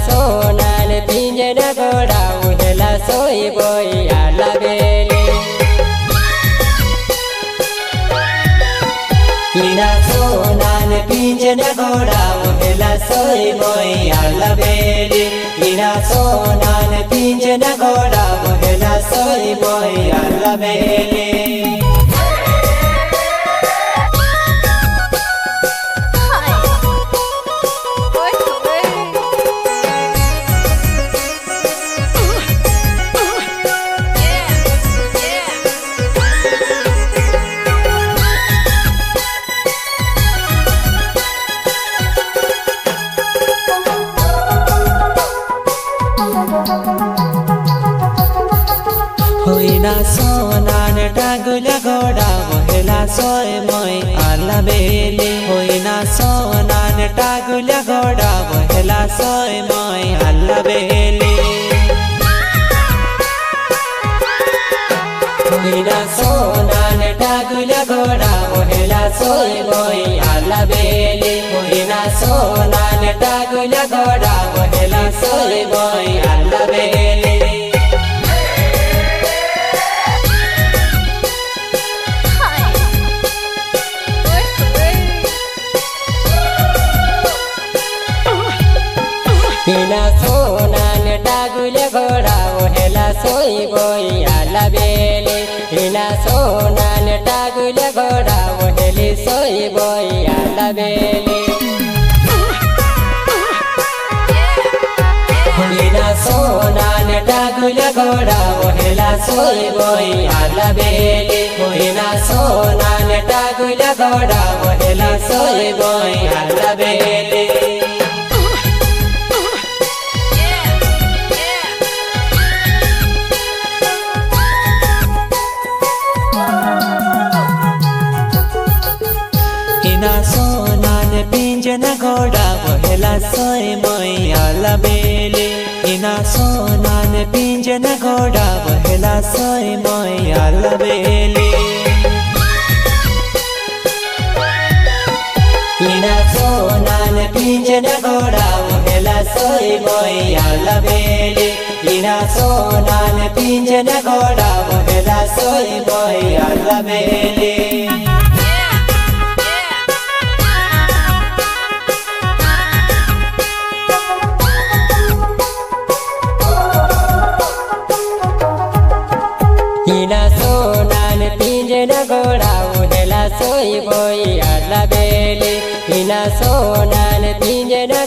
sonan pinjana goda uhela soy boy ala bele ina sonan pinjana goda uhela soy boy ala bele ina sonan pinjana goda uhela soy boy ala bele होइना सोनान टागुला गोड़ा वहेला सोय मोय आला बेले होइना सोनान टागुला गोड़ा वहेला सोय मोय आला बेले होइना सोनान टागुला गोड़ा वहेला सोय मोय आला बेले होइना सोनान टागुला गोड़ा वहेला सोय मोय आला बेले ina sonan tagule goda ohela soy boy ala bele ina sonan tagule goda oheli soy boy ala bele ina sonan tagule goda ohela soy boy ala bele ina sonan tagule goda ohela soy boy ala bele ina sonan pinjana goda wahela soy moy ala bele ina sonan pinjana goda wahela soy moy ala bele ina sonan pinjana goda wahela soy moy ala bele ina sonan pinjana goda wahela soy moy ala bele ina sonan pinjana goda uhela soy boy ala bele ina sonan pinjana